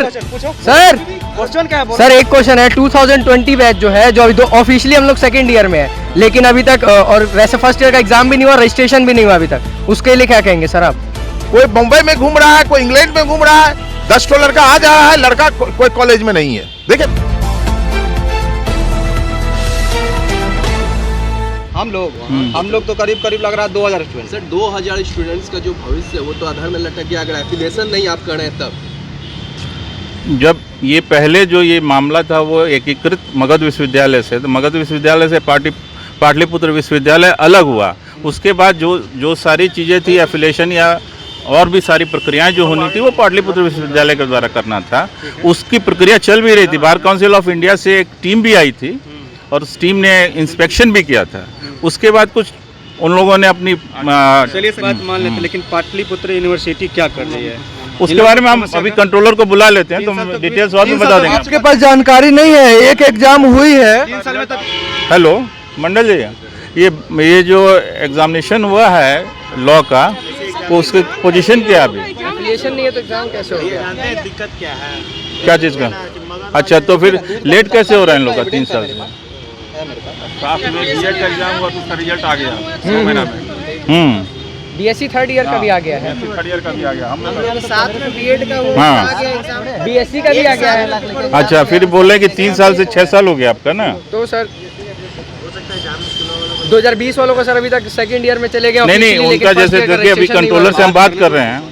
Sir question क्या है? Sir एक क्वेश्चन है। 2020 बैच जो है, जो अभी ऑफिशियली हम लोग सेकंड ईयर में है, लेकिन अभी तक और वैसे फर्स्ट ईयर का एग्जाम भी नहीं हुआ, रजिस्ट्रेशन भी नहीं हुआ अभी तक, उसके लिए क्या कहेंगे सर आप? कोई बम्बई में घूम रहा है, कोई इंग्लैंड में घूम रहा है, 10 ठो लड़का आ जा रहा है, लड़का कोई कॉलेज में नहीं है। देखिए हम लोग तो करीब लग रहा है 2000 स्टूडेंट। सर 2000 स्टूडेंट्स का जो भविष्य है वो तो आधार में लटक गया अगर एफिलिएशन नहीं आप कर रहे हैं तब। जब ये पहले जो ये मामला था वो एकीकृत मगध विश्वविद्यालय से, तो मगध विश्वविद्यालय से पाटलिपुत्र विश्वविद्यालय अलग हुआ। उसके बाद जो सारी चीज़ें थी एफिलिएशन या और भी सारी प्रक्रियाएं जो होनी थी वो पाटलिपुत्र विश्वविद्यालय के द्वारा करना था। उसकी प्रक्रिया चल भी रही थी। बार काउंसिल ऑफ इंडिया से एक टीम भी आई थी और उस टीम ने इंस्पेक्शन भी किया था। उसके बाद कुछ उन लोगों ने अपनी चलिए बात मान लेते, लेकिन पाटलिपुत्र यूनिवर्सिटी क्या कर रही है उसके बारे में हम अभी कंट्रोलर को बुला लेते हैं, तो डिटेल्स और भी बता देंगे। आपके पास जानकारी नहीं है? एक एग्जाम हुई है। 3 साल में तक। हेलो मंडल जी, ये जो एग्जामिनेशन हुआ है लॉ का, वो उसकी पोजीशन क्या है अभी? एफिलिएशन नहीं है तो एग्जाम कैसे हो गया? दिक्कत क्या है? क्या चीज़ का? अच्छा, तो फिर लेट कैसे हो रहा है इन लोग का 3 साल से? एग्जाम हुआ तो उसका रिजल्ट आ गया 6 महीना में। बीएससी थर्ड ईयर का भी आ गया है, थर्ड ईयर का भी आ गया। हम साथ में बीएड का वो हाँ। आ गया एग्जाम, बीएससी का भी आ गया है। अच्छा, फिर बोले कि 3 साल से 6 साल हो गया आपका ना? तो सर 2020 वालों का सर अभी तक सेकंड ईयर में चले गए। नहीं, उनका जैसे देखिए अभी कंट्रोलर से हम बात कर रहे हैं।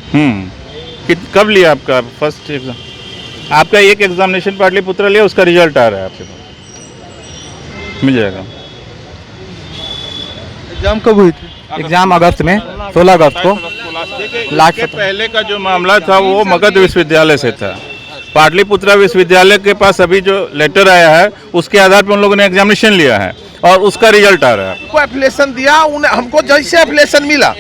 कब लिया आपका फर्स्ट एग्जाम? आपका एक एग्जामिनेशन पाटलिपुत्र लिया, उसका रिजल्ट आ रहा है आपके पास, मिल जाएगा। एग्जाम कब हुई थी? एग्जाम अगस्त में, 16 अगस्त को। लास्ट पहले का जो मामला था वो मगध विश्वविद्यालय से था। पाटलिपुत्र विश्वविद्यालय के पास अभी जो लेटर आया है उसके आधार पर उन लोगों ने एग्जामिनेशन लिया है और उसका रिजल्ट आ रहा है। को एफिलिएशन दिया, उन्हें हमको जैसे एफिलिएशन मिला,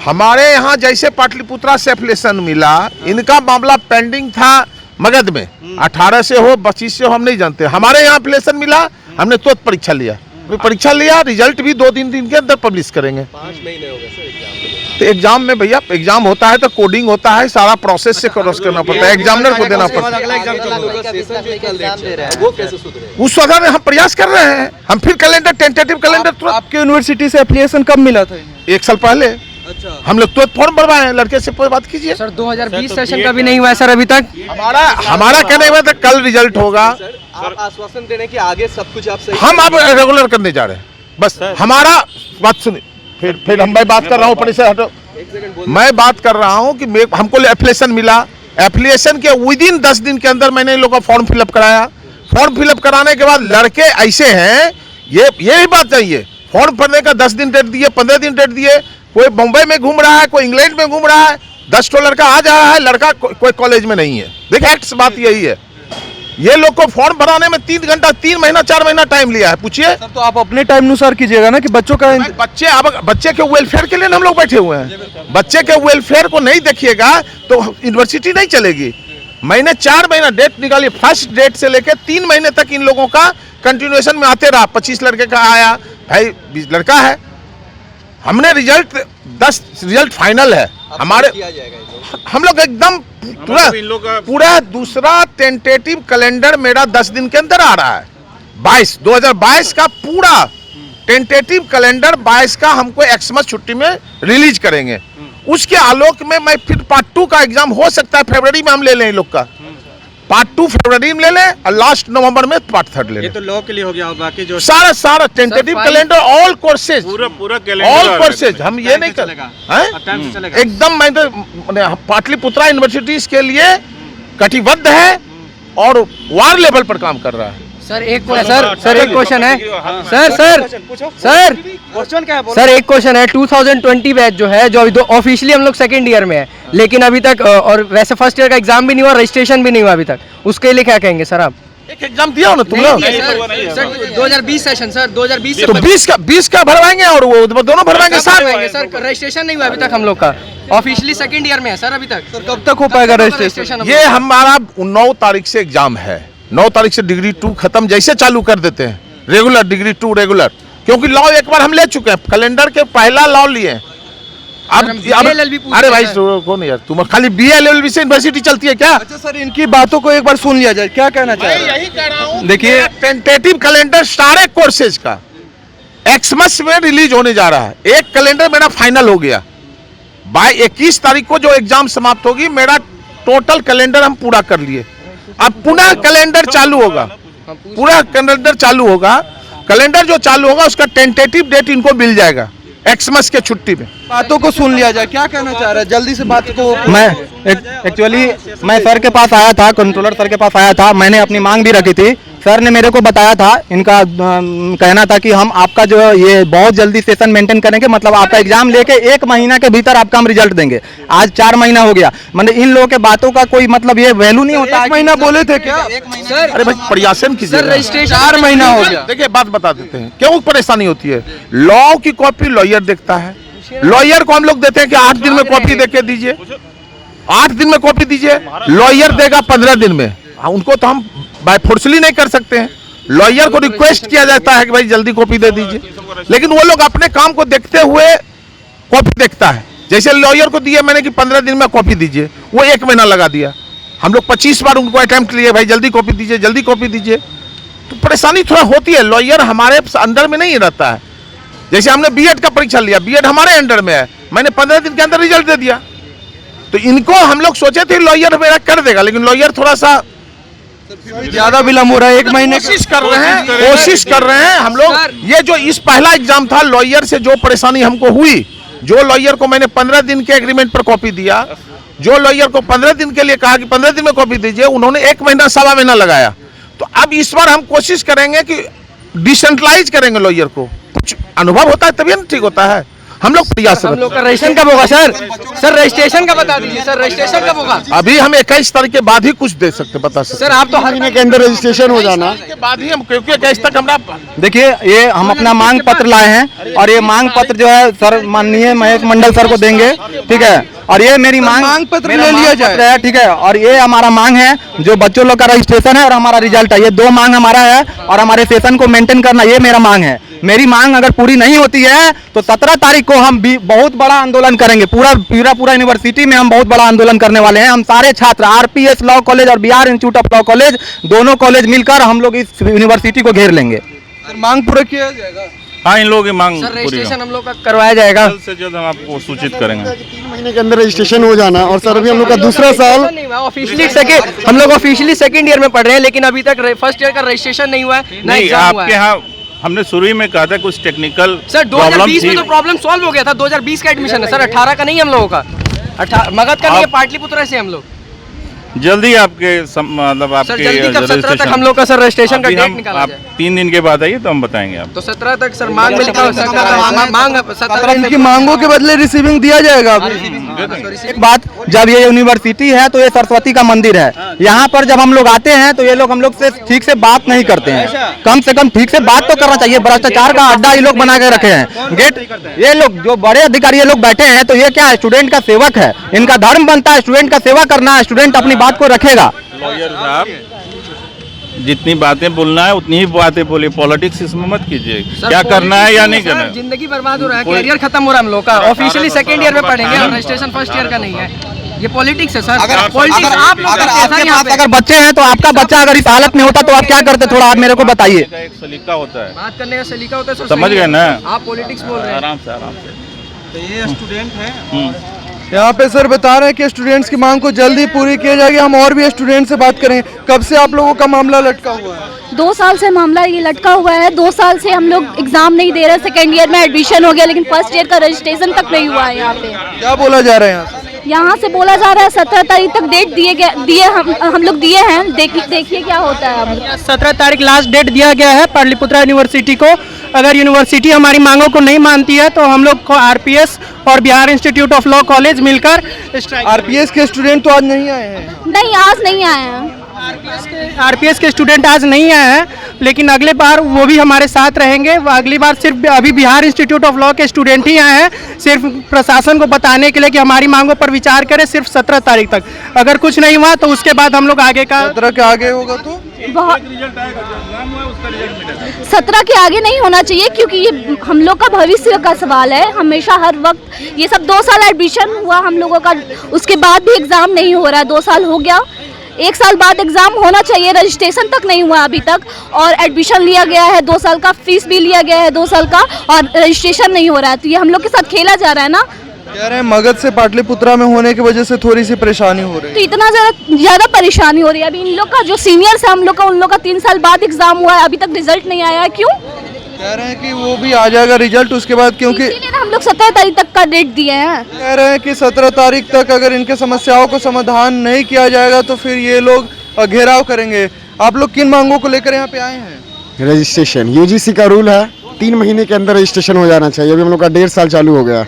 हमारे यहाँ जैसे पाटलिपुत्रा से एफिलिएशन मिला, इनका मामला पेंडिंग था मगध में। 18 से हो 25 से हो हम नहीं जानते। हमारे यहाँ एफिलिएशन मिला, हमने तुरंत परीक्षा लिया। परीक्षा लिया, रिजल्ट भी 2-3 दिन के अंदर पब्लिश करेंगे। 5 महीने हो गए सर एग्जाम। तो एग्जाम में भैया, एग्जाम होता है तो कोडिंग होता है, सारा प्रोसेस से क्रॉस करना पड़ता है, एग्जामिनर को देना पड़ता है। अगला एग्जाम कब होगा? सेशन जो इतना लेट चल रहा है वो कैसे सुधरेगा? उस वजह में हम प्रयास कर रहे हैं। हम फिर कैलेंडर, टेंटेटिव कैलेंडर आपके यूनिवर्सिटी से एप्लीकेशन कब मिला था? 1 साल पहले अच्छा, हम लोग तो फॉर्म भरवाए हैं। लड़के से बात कीजिए सर 2020 सेशन का भी नहीं हुआ है सर अभी तक। हमारा कहने में तो कल रिजल्ट होगा। सर आप आश्वासन दे रहे हैं कि आगे सब कुछ आप सही हम अब रेगुलर करने जा रहे हैं, बस हमारा बात सुनिए। फिर हम मैं बात कर रहा हूँ, पढ़ी से हटो। मैं बात कर रहा हूँ कि हमको एप्लीकेशन मिला, एप्लीकेशन के विदिन 10 दिन के अंदर मैंने इन लोगों का फॉर्म फिलअप कराया। फॉर्म फिलअप कराने के बाद लड़के ऐसे हैं, ये बात चाहिए। फॉर्म भरने का 10 दिन डेट दिए, 15 दिन डेट दिए। कोई बम्बई में घूम रहा है, कोई इंग्लैंड में घूम रहा है, 10 ठो लड़का आ जा रहा है, लड़का कोई कॉलेज में नहीं है। देखिए एक्ट्स बात यही है। ये लोग को फॉर्म भराने में 3 घंटा, 3 महीना, 4 महीना टाइम लिया है। पूछिए तो आप अपने टाइम अनुसार कीजिएगा ना, कि बच्चों का बच्चे के वेलफेयर के लिए हम लोग बैठे हुए हैं। बच्चे के वेलफेयर को नहीं देखिएगा तो यूनिवर्सिटी नहीं चलेगी। मैंने 4 महीना डेट निकाली, फर्स्ट डेट से लेकर 3 महीने तक इन लोगों का कंटिन्यूएशन में आते रहा। 25 लड़के का आया, भाई 20 लड़का है। हमने रिजल्ट 10 रिजल्ट फाइनल है हमारे। किया जाएगा हम लोग एकदम पूरा दूसरा टेंटेटिव कैलेंडर मेरा 10 दिन के अंदर आ रहा है। 2022 का पूरा टेंटेटिव कैलेंडर 22 का हमको एक्समस छुट्टी में रिलीज करेंगे। उसके आलोक में मैं फिर पार्ट 2 का एग्जाम हो सकता है फरवरी में हम ले लें। इन लोग का पार्ट 2 फरवरी में ले लें और लास्ट नवंबर में पार्ट 3 ले लें। ये तो लॉ के लिए हो गया, और बाकी जो सारा टेंटेटिव कैलेंडर, ऑल कोर्सेज, पूरा ऑल कोर्सेज हम ये नहीं कर टाइम से चलेगा एकदम। मैं तो पाटलिपुत्रा यूनिवर्सिटी के लिए कटिबद्ध है और वार लेवल पर काम कर रहा है। सर एक क्वेश्चन है। सर क्वेश्चन क्या है? सर एक क्वेश्चन है। 2020 बैच जो है, जो अभी ऑफिशियली हम लोग सेकंड ईयर में है, लेकिन अभी तक और वैसे फर्स्ट ईयर का एग्जाम भी नहीं हुआ, रजिस्ट्रेशन भी नहीं हुआ अभी तक, उसके लिए क्या कहेंगे सर आप? एक एग्जाम दिया हो ना तुम लोग? सर 2020 सेशन सर 2020 से तो 20 का भरवाएंगे और वो दोनों भरवाएंगे साथ। सर रजिस्ट्रेशन नहीं हुआ अभी तक हम लोग का, ऑफिशियली सेकंड ईयर में है सर अभी तक। सर कब तक हो पाएगा रजिस्ट्रेशन? ये हमारा 9 तारीख से एग्जाम है। 9 तारीख से डिग्री 2 खत्म जैसे चालू कर देते हैं, रेगुलर डिग्री 2 रेगुलर। क्योंकि लॉ एक बार हम ले चुके हैं, कैलेंडर के पहला लॉ लिए। अब BLLB पूछ अरे रहे भाई हैं। कौन यार, तुम खाली BLLB से यूनिवर्सिटी चलती है क्या? अच्छा सर, इनकी बातों को एक बार सुन लिया जाए, क्या कहना चाह रहे हैं? यही कह रहा हूँ, देखिए, टेंटेटिव कैलेंडर सारे कोर्सेज का एक्समस में रिलीज होने जा रहा है। एक कैलेंडर मेरा फाइनल हो गया, बाय 21 तारीख को जो एग्जाम समाप्त होगी, मेरा टोटल कैलेंडर हम पूरा कर लिए। अब पुनः कैलेंडर चालू होगा, पूरा कैलेंडर चालू होगा। कैलेंडर जो चालू होगा उसका टेंटेटिव डेट इनको मिल जाएगा एक्समस के छुट्टी में। बातों को सुन लिया जाए, क्या कहना चाह रहे हैं? जल्दी से बात को। मैं एक्चुअली मैं सर के पास आया था, कंट्रोलर सर के पास आया था, मैंने अपनी मांग भी रखी थी। सर ने मेरे को बताया था, इनका कहना था कि हम आपका जो ये बहुत जल्दी सेशन मेंटेन करेंगे, मतलब आपका एग्जाम लेके 1 महीना के भीतर आपका हम रिजल्ट देंगे। आज 4 महीना हो गया, मतलब इन लोगों के बातों का कोई मतलब ये वैल्यू नहीं होता। 1 महीना बोले थे क्या? अरे भाई प्रयासन कीजिए। सर रजिस्ट्रेशन 4 महीना हो गया। देखिए बात बता देते हैं क्यों परेशानी होती है। लॉ की कॉपी लॉयर देखता है, लॉयर को हम लोग देते हैं कि 8 दिन में कॉपी देके दीजिए, 8 दिन में कॉपी दीजिए, लॉयर देगा 15 दिन में। उनको तो हम बाय फोर्सली नहीं कर सकते हैं, लॉयर को रिक्वेस्ट किया जाता है कि भाई जल्दी कॉपी दे दीजिए, लेकिन वो लोग अपने काम को देखते हुए कॉपी देखता है। जैसे लॉयर को दिया मैंने कि 15 दिन में कॉपी दीजिए, वो 1 महीना लगा दिया। हम लोग 25 बार उनको अटेम्प्ट लिए, भाई जल्दी कॉपी दीजिए, जल्दी कॉपी दीजिए, तो परेशानी थोड़ा होती है। लॉयर हमारे अंडर में नहीं रहता है। जैसे हमने बीएड का परीक्षा लिया, बीएड हमारे अंडर में है, मैंने 15 दिन के अंदर रिजल्ट दे दिया। तो इनको हम लोग सोचे थे लॉयर मेरा कर देगा, लेकिन लॉयर थोड़ा सा ज्यादा विलम्ब हो रहा है, 1 महीने कोशिश कर रहे हैं हम लोग। ये जो इस पहला एग्जाम था, लॉयर से जो परेशानी हमको हुई, जो लॉयर को मैंने 15 दिन के एग्रीमेंट पर कॉपी दिया, जो लॉयर को 15 दिन के लिए कहा कि 15 दिन में कॉपी दीजिए, उन्होंने 1 महीना 1.25 महीना लगाया। तो अब इस बार हम कोशिश करेंगे कि डिसेंट्रलाइज करेंगे लॉयर को। कुछ अनुभव होता है तभी ना ठीक होता है। हम लोग प्रयास हम लोग का रजिस्ट्रेशन कब होगा सर? सर रजिस्ट्रेशन का बता दीजिए सर, रजिस्ट्रेशन कब होगा? अभी हम 21 तारीख के बाद ही कुछ दे सकते, बता सकते। सर आप तो हर महीने के अंदर रजिस्ट्रेशन हो जाना। के बाद ही हम, क्योंकि 21 तक हमरा देखिए, ये हम अपना मांग पत्र लाए हैं और ये मांग पत्र जो है सर माननीय महेश मंडल सर को देंगे, ठीक है। और ये मेरी मांग पत्र मेरा ले लिया मांग जाए, पत्र है, ठीक है। और ये हमारा मांग है, जो बच्चों लोग का रजिस्ट्रेशन है और हमारा रिजल्ट है, ये 2 मांग हमारा है। और हमारे सेशन को मेंटेन करना, ये मेरा मांग है। मेरी मांग अगर पूरी नहीं होती है तो 17 तारीख को हम भी बहुत बड़ा आंदोलन करेंगे। पूरा यूनिवर्सिटी में हम बहुत बड़ा आंदोलन करने वाले हैं। हम सारे छात्र आरपीएस लॉ कॉलेज और Bihar institute of law college, दोनों कॉलेज मिलकर हम लोग इस यूनिवर्सिटी को घेर लेंगे। सर मांग पूरा किया जाएगा। हाँ, इन लोगों की मांग सर पूरी रजिस्ट्रेशन हम लोग का करवाया जाएगा। जल्द से जल्द हम आपको सूचित करेंगे। 3 महीने के अंदर रजिस्ट्रेशन हो जाना। और सर अभी हम लोग का दूसरा साल, ऑफिशियली सेकंड, हम लोग ऑफिशियली सेकंड ईयर में पढ़ रहे हैं, लेकिन अभी तक फर्स्ट ईयर का रजिस्ट्रेशन नहीं हुआ है, ना नहीं, एग्जाम हुआ आपके है। यहाँ हमने शुरू ही में कहा था कुछ टेक्निकल सर प्रॉब्लम 2020 में थी। तो प्रॉब्लम सॉल्व हो गया था। 2020 का एडमिशन है सर, 18 का नहीं हम लोगों का। मगध का नहीं है, पाटलिपुत्र से हम लोग। जल्दी आपके मतलब सर आपके जल्दी कब? 17 तक हम लोग का सर रजिस्ट्रेशन का अभी डेट हम निकाला आप जाए। 3 दिन के बाद आइए तो हम बताएंगे आपको। तो 17 तक सर मांग में लिखा हो सकता है, मांग 17 इनकी मांगों के बदले रिसीविंग दिया जाएगा अभी। एक बात, जब ये यूनिवर्सिटी है तो ये सरस्वती का मंदिर है। यहाँ पर जब हम लोग आते हैं तो ये लोग हम लोग से ठीक से बात नहीं करते हैं। कम से कम ठीक से बात तो करना चाहिए। भ्रष्टाचार का अड्डा ये लोग बना के रखे हैं। गेट ये लोग जो बड़े अधिकारी ये लोग बैठे हैं, तो ये क्या है, स्टूडेंट का सेवक है। इनका धर्म बनता है स्टूडेंट का सेवा करना है। स्टूडेंट अपनी बात को रखेगा। लॉयर साहब, जितनी बातें बोलना है उतनी ही बातें बोलिए, पॉलिटिक्स इसमें मत कीजिए। क्या करना है या नहीं करना है। जिंदगी बर्बाद हो रहा है, कैरियर खत्म हो रहा है हम लोग का। ऑफिशियली सेकंड ईयर में पढ़ेंगे और रजिस्ट्रेशन फर्स्ट ईयर का नहीं है। ये पॉलिटिक्स है सर, पॉलिटिक्स आप लोग करते हैं सर यहाँ पे। अगर बच्चे हैं तो आपका बच्चा अगर इस हालत में होता तो आप क्या करते, थोड़ा आप मेरे को बताइए। एक सलीका होता है, बात करने का सलीका होता है सर, समझ सही गए है। ना? आप पॉलिटिक्स बोल रहे हैं। आराम से आराम से। ये स्टूडेंट है, यहाँ पे सर बता रहे हैं कि स्टूडेंट्स की मांग को जल्दी पूरी की जाएगी। हम और भी स्टूडेंट से बात करें। कब से आप लोगों का मामला लटका हुआ है? 2 साल से मामला ये लटका हुआ है। 2 साल से हम लोग एग्जाम नहीं दे रहे। सेकेंड ईयर में एडमिशन हो गया, लेकिन फर्स्ट ईयर का रजिस्ट्रेशन तक नहीं हुआ है। यहाँ पे क्या बोला जा रहा है यहाँ से? यहाँ से बोला जा रहा है 17 तारीख तक डेट दिए हम लोग दिए हैं। देखिए क्या होता है अब। 17 तारीख लास्ट डेट दिया गया है पाटलिपुत्र यूनिवर्सिटी को। अगर यूनिवर्सिटी हमारी मांगों को नहीं मानती है तो हम लोग को आरपीएस और Bihar institute of law college मिलकर स्ट्राइक। आरपीएस के स्टूडेंट तो आज नहीं आए हैं। नहीं, आज नहीं आए हैं। आरपीएस के स्टूडेंट आज नहीं आए हैं, लेकिन अगले बार वो भी हमारे साथ रहेंगे। अगली बार सिर्फ अभी बिहार इंस्टीट्यूट ऑफ लॉ के स्टूडेंट ही आए हैं, सिर्फ प्रशासन को बताने के लिए कि हमारी मांगों पर विचार करें, सिर्फ 17 तारीख तक। अगर कुछ नहीं हुआ तो उसके बाद हम लोग आगे का 17 के आगे होगा तो 17 के आगे नहीं होना चाहिए, क्योंकि ये हम लोग का भविष्य का सवाल है। हमेशा हर वक्त ये सब 2 साल एडमिशन हुआ हम लोगों का, उसके बाद भी एग्ज़ाम नहीं हो रहा है। 2 साल हो गया, 1 साल बाद एग्ज़ाम होना चाहिए। रजिस्ट्रेशन तक नहीं हुआ अभी तक, और एडमिशन लिया गया है 2 साल का, फीस भी लिया गया है 2 साल का, और रजिस्ट्रेशन नहीं हो रहा है। तो ये हम लोग के साथ खेला जा रहा है ना। कह रहे हैं मगध से पाटलिपुत्रा में होने की वजह से थोड़ी सी परेशानी हो रही तो है। इतना ज़्यादा परेशानी हो रही है। अभी इन लोग का जो सीनियर्स है हम लोग का, उन लोग का 3 साल बाद एग्ज़ाम हुआ है, अभी तक रिजल्ट नहीं आया है। क्यों? कह रहे हैं कि वो भी आ जाएगा रिजल्ट उसके बाद, क्योंकि इसीलिए ना हम लोग 17 तारीख तक का डेट दिए हैं। कह रहे हैं कि 17 तारीख तक अगर इनके समस्याओं को समाधान नहीं किया जाएगा तो फिर ये लोग घेराव करेंगे। आप लोग किन मांगों को लेकर यहाँ पे आए हैं? रजिस्ट्रेशन, यूजीसी का रूल है 3 महीने के अंदर रजिस्ट्रेशन हो जाना चाहिए। अभी हम लोग का 1.5 साल चालू हो गया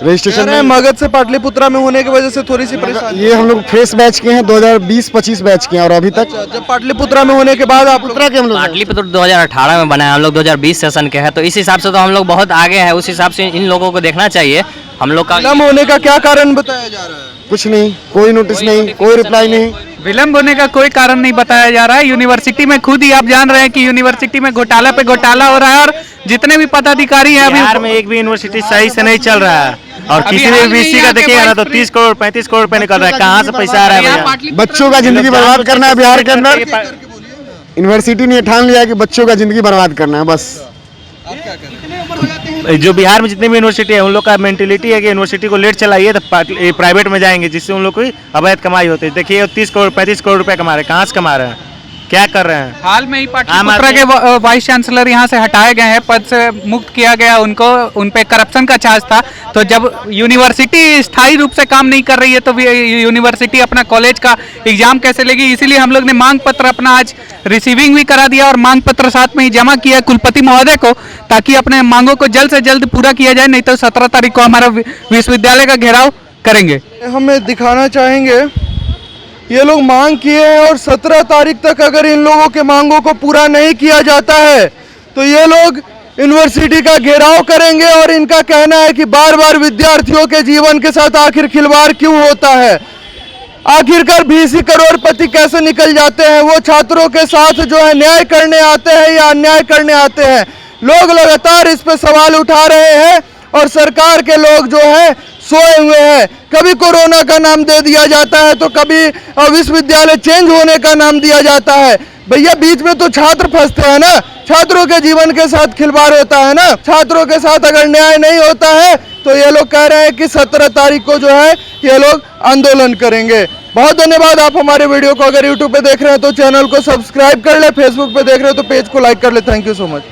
रजिस्ट्रेशन में। मगध से पाटलिपुत्रा में होने की वजह से थोड़ी सी परेशानी। ये हम लोग फ्रेश बैच के हैं, 2020-25 बैच के हैं, और अभी तक जब पाटलिपुत्रा में होने के बाद आप लोग पाटलिपुत्र 2018 में बना है, हम लोग 2020 सेशन के हैं, तो इस हिसाब से तो हम लोग बहुत आगे हैं। उस हिसाब से इन लोगों को देखना चाहिए। हम लोग का विलम्ब होने का क्या कारण बताया जा रहा है? कुछ नहीं, कोई नोटिस नहीं, कोई रिप्लाई नहीं। विलम्ब होने का कोई कारण नहीं बताया जा रहा है। यूनिवर्सिटी में खुद ही आप जान रहे हैं कि यूनिवर्सिटी में घोटाला पे घोटाला हो रहा है, और जितने भी पदाधिकारी हैं अभी बिहार में एक भी यूनिवर्सिटी सही से नहीं चल रहा है, और किसी भी बीसी का देखिएगा ना तो 30 करोड़ 35 करोड़ रुपए निकल रहा है। कहाँ से पैसा आ रहा है भैया? बच्चों का जिंदगी बर्बाद करना है बिहार के अंदर। यूनिवर्सिटी ने ठान लिया कि बच्चों का जिंदगी बर्बाद करना है बस। जो बिहार में जितनी भी यूनिवर्सिटी है उन लोग का मेंटेलिटी है कि यूनिवर्सिटी को लेट चलाइए तो प्राइवेट में जाएंगे, जिससे उन लोग की अवैध कमाई होती है। देखिए 30 करोड़ 35 करोड़ रुपए कमा रहे हैं, कहाँ से कमा रहे हैं, क्या कर रहे हैं? हाल में ही पाटलिपुत्रा के वाइस चांसलर यहाँ से हटाए गए हैं, पद से मुक्त किया गया उनको। उन पे करप्शन का चार्ज था। तो जब यूनिवर्सिटी स्थायी रूप से काम नहीं कर रही है तो यूनिवर्सिटी अपना कॉलेज का एग्जाम कैसे लेगी? इसीलिए हम लोग ने मांग पत्र अपना आज रिसीविंग भी करा दिया, और मांग पत्र साथ में ही जमा किया कुलपति महोदय को, ताकि अपने मांगों को जल्द से जल्द पूरा किया जाए। नहीं तो 17 तारीख को हमारा विश्वविद्यालय का घेराव करेंगे। हमें दिखाना चाहेंगे ये लोग मांग किए हैं, और 17 तारीख तक अगर इन लोगों के मांगों को पूरा नहीं किया जाता है तो ये लोग यूनिवर्सिटी का घेराव करेंगे। और इनका कहना है कि बार बार विद्यार्थियों के जीवन के साथ आखिर खिलवाड़ क्यों होता है? आखिरकार 20 करोड़पति कैसे निकल जाते हैं? वो छात्रों के साथ जो है न्याय करने आते हैं या अन्याय करने आते हैं? लोग लगातार इस पे सवाल उठा रहे हैं, और सरकार के लोग जो है सोए हुए हैं। कभी कोरोना का नाम दे दिया जाता है, तो कभी विश्वविद्यालय चेंज होने का नाम दिया जाता है। भैया बीच में तो छात्र फंसते हैं ना, छात्रों के जीवन के साथ खिलवाड़ होता है ना। छात्रों के साथ अगर न्याय नहीं होता है तो ये लोग कह रहे हैं कि 17 तारीख को जो है ये लोग आंदोलन करेंगे। बहुत धन्यवाद। आप हमारे वीडियो को अगर यूट्यूब पे देख रहे हैं तो चैनल को सब्सक्राइब कर ले, फेसबुक पे देख रहे हैं तो पेज को लाइक कर ले। Thank you so much.